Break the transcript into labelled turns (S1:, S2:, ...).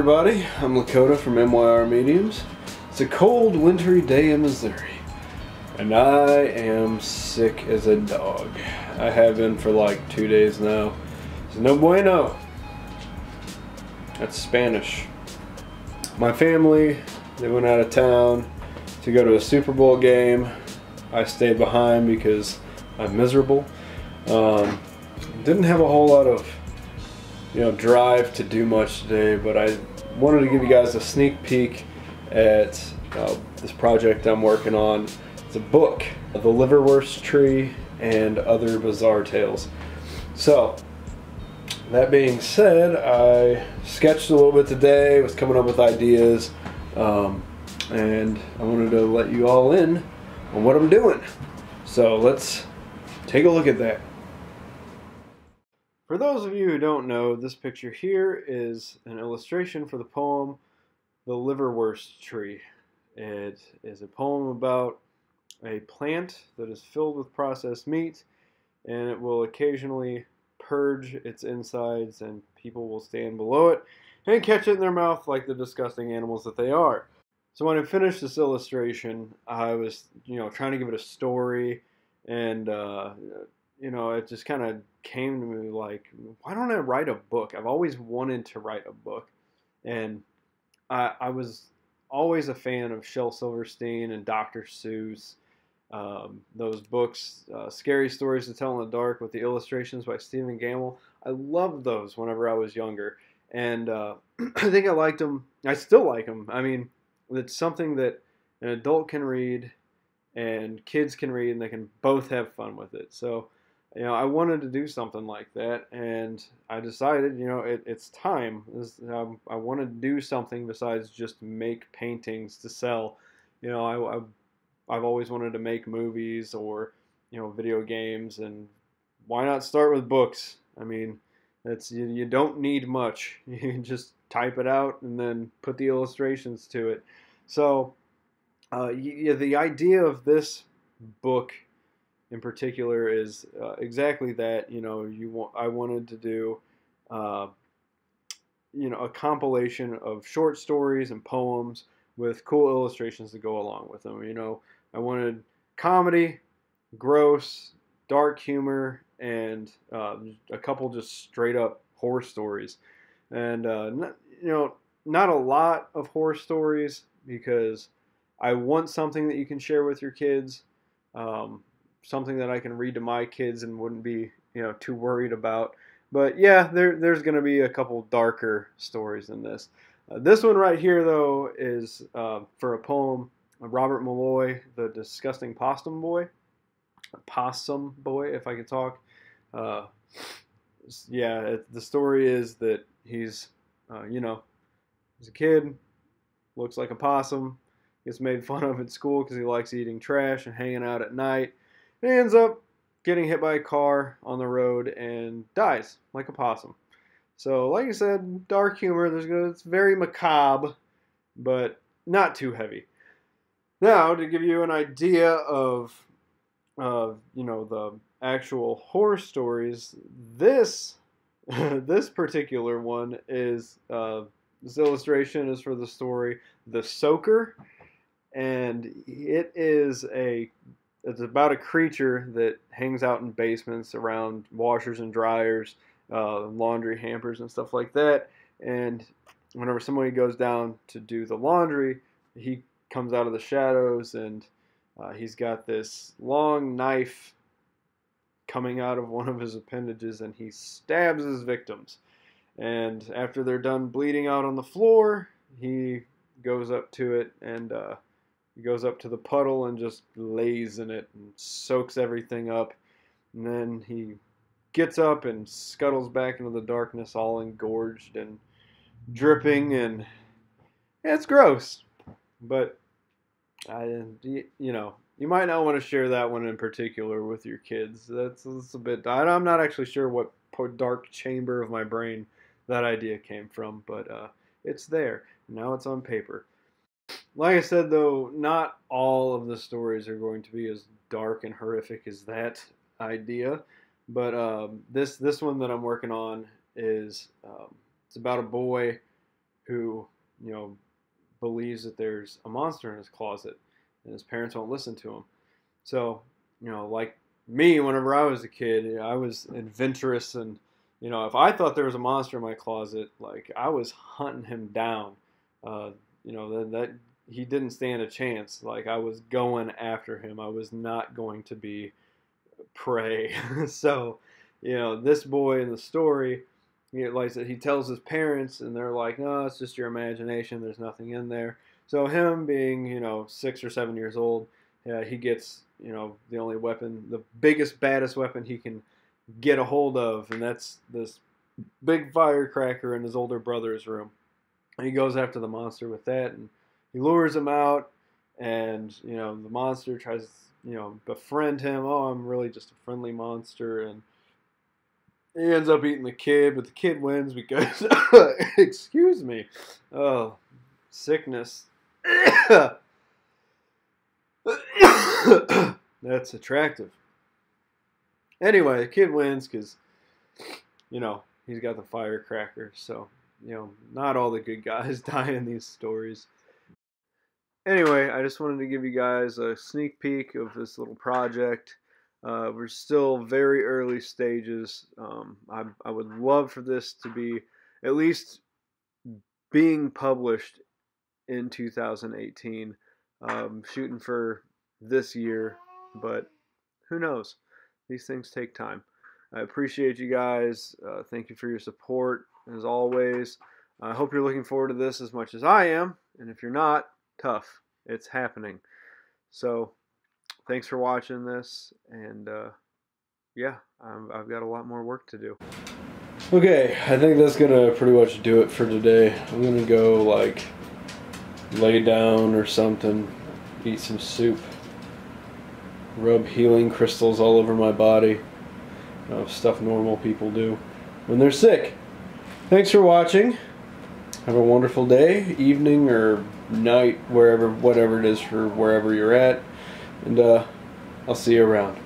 S1: everybody, I'm Lakota from Meyer Mediums. It's a cold, wintry day in Missouri, and I am sick as a dog. I have been for like 2 days now. It's no bueno. That's Spanish. My family, they went out of town to go to a Super Bowl game. I stayed behind because I'm miserable. Didn't have a whole lot of drive to do much today, but I wanted to give you guys a sneak peek at this project I'm working on. It's a book, The Liverwurst Tree and Other Bizarre Tales. So, that being said, I sketched a little bit today, was coming up with ideas, and I wanted to let you all in on what I'm doing. So let's take a look at that. For those of you who don't know, this picture here is an illustration for the poem The Liverwurst Tree. It is a poem about a plant that is filled with processed meat, and it will occasionally purge its insides, and people will stand below it and catch it in their mouth like the disgusting animals that they are. So when I finished this illustration, I was trying to give it a story, and it just kind of came to me like, why don't I write a book? I've always wanted to write a book. And I was always a fan of Shel Silverstein and Dr. Seuss. Those books, Scary Stories to Tell in the Dark with the illustrations by Stephen Gamble. I loved those whenever I was younger. And I think I liked them. I still like them. I mean, it's something that an adult can read and kids can read, and they can both have fun with it. So, I wanted to do something like that, and I decided, it's time. I wanted to do something besides just make paintings to sell. I've always wanted to make movies or, video games, and why not start with books? I mean, you don't need much. You can just type it out and then put the illustrations to it. So, the idea of this book in particular is exactly that. I wanted to do a compilation of short stories and poems with cool illustrations to go along with them. I wanted comedy, gross, dark humor, and a couple just straight up horror stories. And not a lot of horror stories, because I want something that you can share with your kids. Something that I can read to my kids and wouldn't be, too worried about. But yeah, there's going to be a couple darker stories in this. This one right here, though, is for a poem of Robert Malloy, The Disgusting Possum Boy. Possum Boy, if I could talk. The story is that he's a kid, looks like a possum, gets made fun of at school because he likes eating trash and hanging out at night. He ends up getting hit by a car on the road and dies like a possum. So, like I said, dark humor. It's very macabre, but not too heavy. Now, to give you an idea of the actual horror stories, this this particular one is this illustration is for the story The Soaker, and it's about a creature that hangs out in basements around washers and dryers, laundry hampers and stuff like that. And whenever somebody goes down to do the laundry, he comes out of the shadows, and he's got this long knife coming out of one of his appendages, and he stabs his victims. And after they're done bleeding out on the floor, he goes up to it, and he goes up to the puddle and just lays in it and soaks everything up. And then he gets up and scuttles back into the darkness, all engorged and dripping, and it's gross. But you might not want to share that one in particular with your kids. That's a bit. I'm not actually sure what dark chamber of my brain that idea came from, but it's there. Now it's on paper. Like I said, though, not all of the stories are going to be as dark and horrific as that idea. But this one that I'm working on is it's about a boy who, you know, believes that there's a monster in his closet, and his parents won't listen to him. So, you know, like me, whenever I was a kid, you know, I was adventurous, and you know, if I thought there was a monster in my closet, like I was hunting him down. You know, that he didn't stand a chance. Like I was going after him. I was not going to be prey. So, you know, this boy in the story, you know, like I said, he tells his parents, and they're like, "No, it's just your imagination. There's nothing in there." So him being, you know, 6 or 7 years old, he gets, you know, the only weapon, the biggest, baddest weapon he can get a hold of, and that's this big firecracker in his older brother's room. And he goes after the monster with that, and he lures him out, and you know, the monster tries to, you know, befriend him. Oh, I'm really just a friendly monster, and he ends up eating the kid, but the kid wins because, excuse me, oh, sickness. That's attractive. Anyway, the kid wins because, you know, he's got the firecracker. So, you know, not all the good guys die in these stories. Anyway, I just wanted to give you guys a sneak peek of this little project. We're still very early stages. I would love for this to be at least being published in 2018. Shooting for this year, but who knows? These things take time. I appreciate you guys. Thank you for your support, as always. I hope you're looking forward to this as much as I am, and if you're not, tough. It's happening. So, thanks for watching this, and yeah, I've got a lot more work to do. Okay, I think that's gonna pretty much do it for today. I'm gonna go, like, lay down or something, eat some soup, rub healing crystals all over my body. You know, stuff normal people do when they're sick. Thanks for watching. Have a wonderful day, evening, or night, whatever it is for wherever you're at. And I'll see you around.